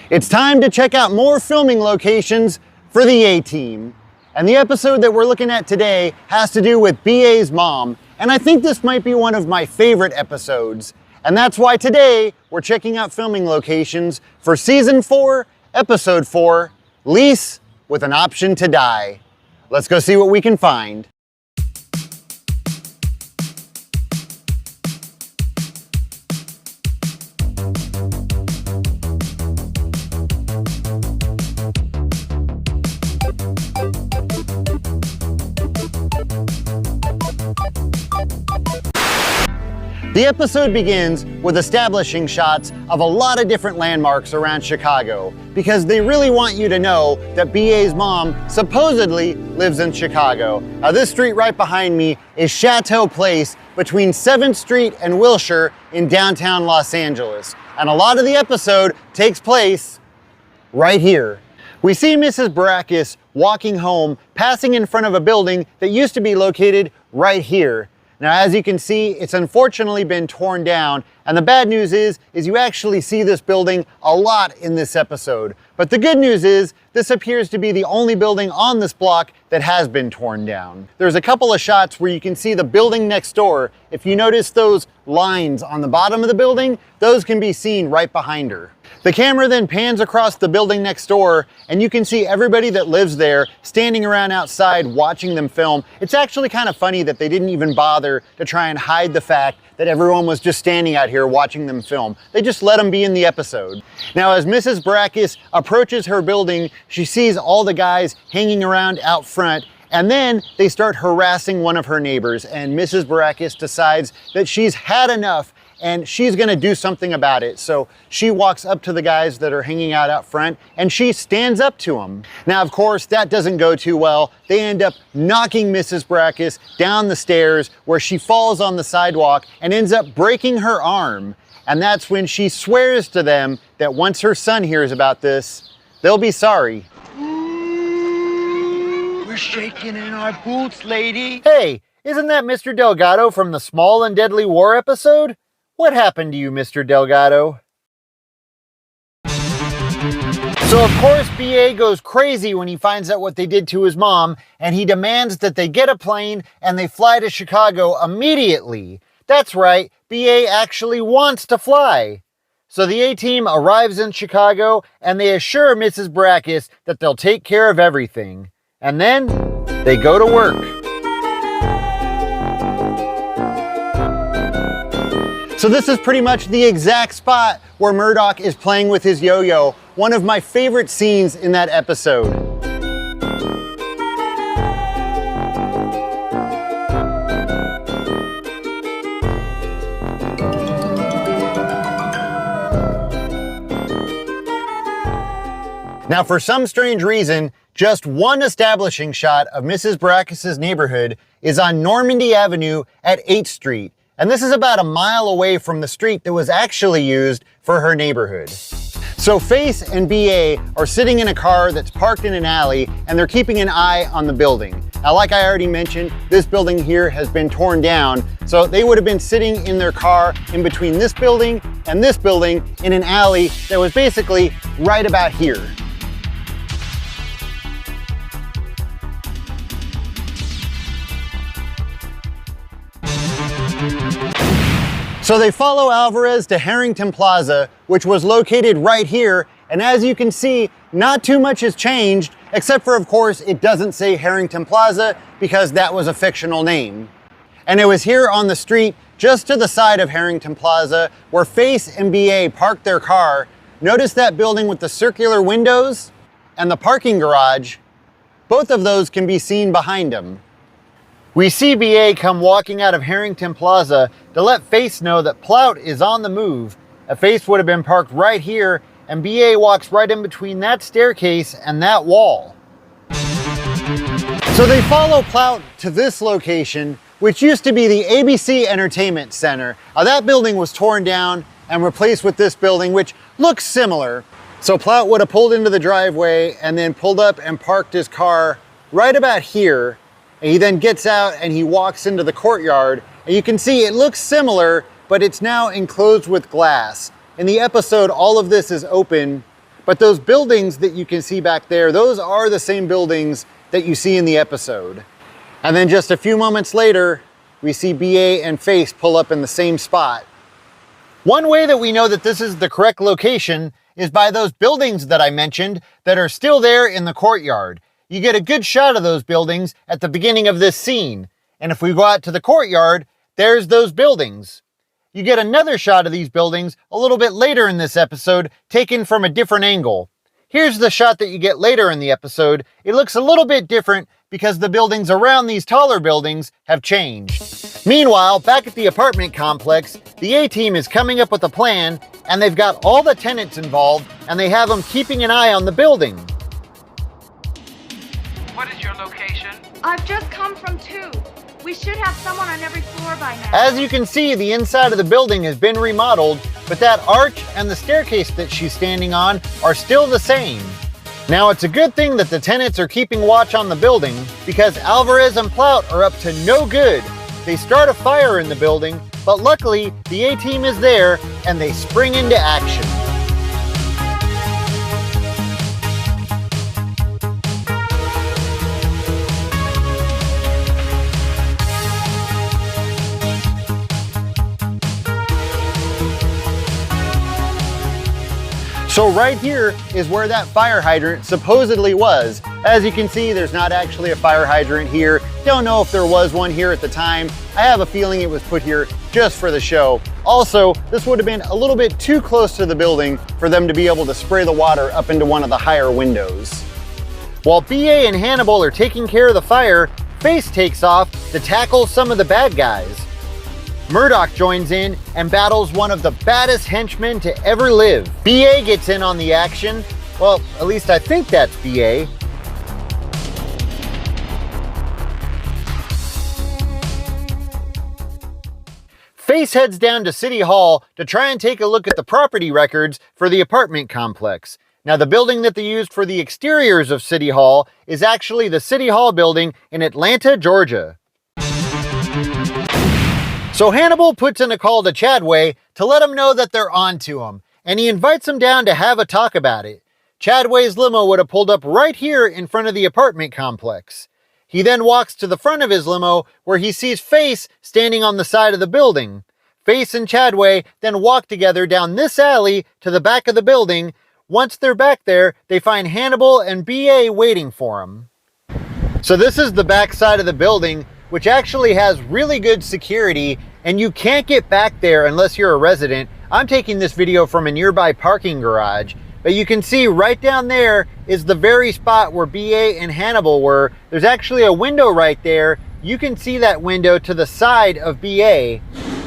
It's time to check out more filming locations for the A-Team. And the episode that we're looking at today has to do with BA's mom. And I think this might be one of my favorite episodes. And that's why today we're checking out filming locations for Season 4, Episode 4, Lease with an Option to Die. Let's go see what we can find. The episode begins with establishing shots of a lot of different landmarks around Chicago because they really want you to know that BA's mom supposedly lives in Chicago. Now this street right behind me is Chateau Place between 7th Street and Wilshire in downtown Los Angeles. And a lot of the episode takes place right here. We see Mrs. Barakis walking home, passing in front of a building that used to be located right here. Now, as you can see, it's unfortunately been torn down, and the bad news is you actually see this building a lot in this episode. But the good news is this appears to be the only building on this block that has been torn down. There's a couple of shots where you can see the building next door. If you notice those lines on the bottom of the building, those can be seen right behind her. The camera then pans across the building next door, and you can see everybody that lives there standing around outside watching them film. It's actually kind of funny that they didn't even bother to try and hide the fact that everyone was just standing out here watching them film. They just let them be in the episode. Now, as Mrs. Barakis approaches her building, she sees all the guys hanging around out front, and then they start harassing one of her neighbors, and Mrs. Barakis decides that she's had enough and she's gonna do something about it. So she walks up to the guys that are hanging out front and she stands up to them. Now, of course, that doesn't go too well. They end up knocking Mrs. Barakis down the stairs where she falls on the sidewalk and ends up breaking her arm. And that's when she swears to them that once her son hears about this, they'll be sorry. We're shaking in our boots, lady. Hey, isn't that Mr. Delgado from the Small and Deadly War episode? What happened to you, Mr. Delgado? So of course, BA goes crazy when he finds out what they did to his mom, and he demands that they get a plane and they fly to Chicago immediately. That's right, BA actually wants to fly. So the A-Team arrives in Chicago and they assure Mrs. Barakis that they'll take care of everything. And then they go to work. So this is pretty much the exact spot where Murdoch is playing with his yo-yo, one of my favorite scenes in that episode. Now, for some strange reason, just one establishing shot of Mrs. Barakis' neighborhood is on Normandy Avenue at 8th Street. And this is about a mile away from the street that was actually used for her neighborhood. So Face and BA are sitting in a car that's parked in an alley, and they're keeping an eye on the building. Now, like I already mentioned, this building here has been torn down, so they would have been sitting in their car in between this building and this building in an alley that was basically right about here. So they follow Alvarez to Harrington Plaza, which was located right here, and as you can see, not too much has changed, except for, of course, it doesn't say Harrington Plaza because that was a fictional name. And it was here on the street, just to the side of Harrington Plaza, where Face and BA parked their car. Notice that building with the circular windows and the parking garage. Both of those can be seen behind them. We see BA come walking out of Harrington Plaza to let Face know that Plout is on the move. A Face would have been parked right here, and BA walks right in between that staircase and that wall. So they follow Plout to this location, which used to be the ABC Entertainment Center. Now, that building was torn down and replaced with this building, which looks similar. So Plout would have pulled into the driveway and then pulled up and parked his car right about here. And he then gets out and he walks into the courtyard. And you can see it looks similar, but it's now enclosed with glass. In the episode, all of this is open, But those buildings that you can see back there, those are the same buildings that you see in the episode. And then just a few moments later, we see BA and Face pull up in the same spot. One way that we know that this is the correct location is by those buildings that I mentioned that are still there in the courtyard. You get a good shot of those buildings at the beginning of this scene. And if we go out to the courtyard, there's those buildings. You get another shot of these buildings a little bit later in this episode, taken from a different angle. Here's the shot that you get later in the episode. It looks a little bit different because the buildings around these taller buildings have changed. Meanwhile, back at the apartment complex, the A-team is coming up with a plan, and they've got all the tenants involved, and they have them keeping an eye on the building. What is your location? I've just come from 2. We should have someone on every floor by now. As you can see, the inside of the building has been remodeled, but that arch and the staircase that she's standing on are still the same. Now, it's a good thing that the tenants are keeping watch on the building, because Alvarez and Plout are up to no good. They start a fire in the building, but luckily the A-team is there and they spring into action. So right here is where that fire hydrant supposedly was. As you can see, there's not actually a fire hydrant here. Don't know if there was one here at the time. I have a feeling it was put here just for the show. Also, this would have been a little bit too close to the building for them to be able to spray the water up into one of the higher windows. While BA and Hannibal are taking care of the fire, Face takes off to tackle some of the bad guys. Murdoch joins in and battles one of the baddest henchmen to ever live. BA gets in on the action. Well, at least I think that's BA. Face heads down to City Hall to try and take a look at the property records for the apartment complex. Now, the building that they used for the exteriors of City Hall is actually the City Hall building in Atlanta, Georgia. So Hannibal puts in a call to Chadway to let him know that they're on to him, and he invites him down to have a talk about it. Chadway's limo would have pulled up right here in front of the apartment complex. He then walks to the front of his limo where he sees Face standing on the side of the building. Face and Chadway then walk together down this alley to the back of the building. Once they're back there, they find Hannibal and BA waiting for them. So this is the back side of the building, which actually has really good security, and you can't get back there unless you're a resident. I'm taking this video from a nearby parking garage, but you can see right down there is the very spot where BA and Hannibal were. There's actually a window right there. You can see that window to the side of BA,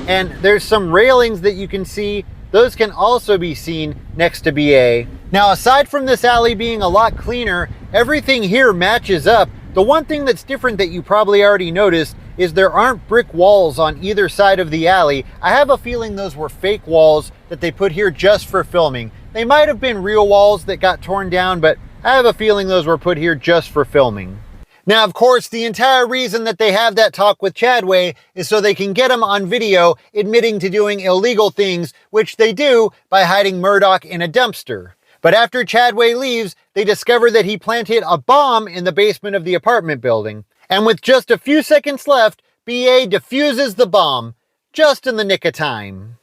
and there's some railings that you can see. Those can also be seen next to BA. Now, aside from this alley being a lot cleaner, everything here matches up. The one thing that's different that you probably already noticed is there aren't brick walls on either side of the alley. I have a feeling those were fake walls that they put here just for filming. They might have been real walls that got torn down, but I have a feeling those were put here just for filming. Now, of course, the entire reason that they have that talk with Chadway is so they can get him on video admitting to doing illegal things, which they do by hiding Murdoch in a dumpster. But after Chadway leaves, they discover that he planted a bomb in the basement of the apartment building. And with just a few seconds left, BA defuses the bomb, just in the nick of time.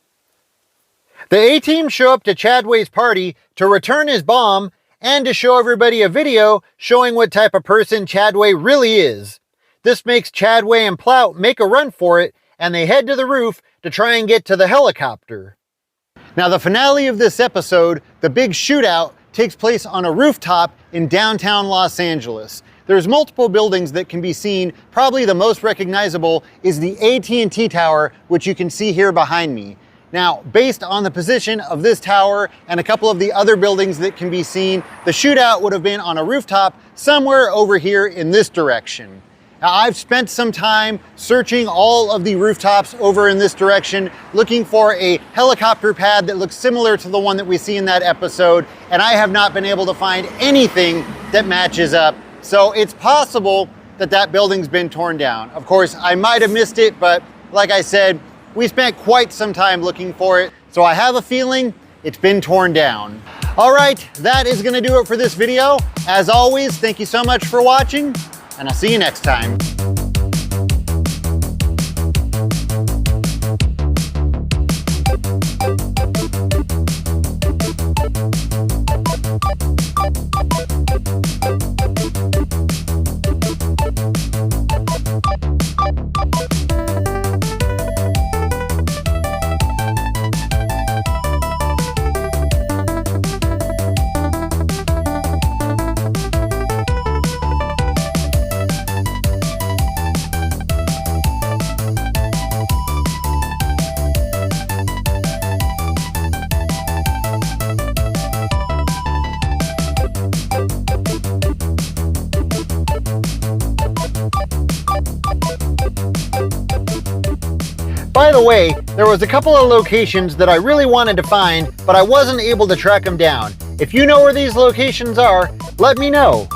The A-team show up to Chadway's party to return his bomb and to show everybody a video showing what type of person Chadway really is. This makes Chadway and Plout make a run for it, and they head to the roof to try and get to the helicopter. Now, the finale of this episode, the big shootout, takes place on a rooftop in downtown Los Angeles. There's multiple buildings that can be seen. Probably the most recognizable is the AT&T tower, which you can see here behind me. Now, based on the position of this tower and a couple of the other buildings that can be seen, the shootout would have been on a rooftop somewhere over here in this direction. Now, I've spent some time searching all of the rooftops over in this direction, looking for a helicopter pad that looks similar to the one that we see in that episode, and I have not been able to find anything that matches up. So it's possible that that building's been torn down. Of course, I might have missed it, but like I said, we spent quite some time looking for it, so I have a feeling it's been torn down. All right, that is gonna do it for this video. As always, thank you so much for watching, and I'll see you next time. By the way, there was a couple of locations that I really wanted to find, but I wasn't able to track them down. If you know where these locations are, let me know.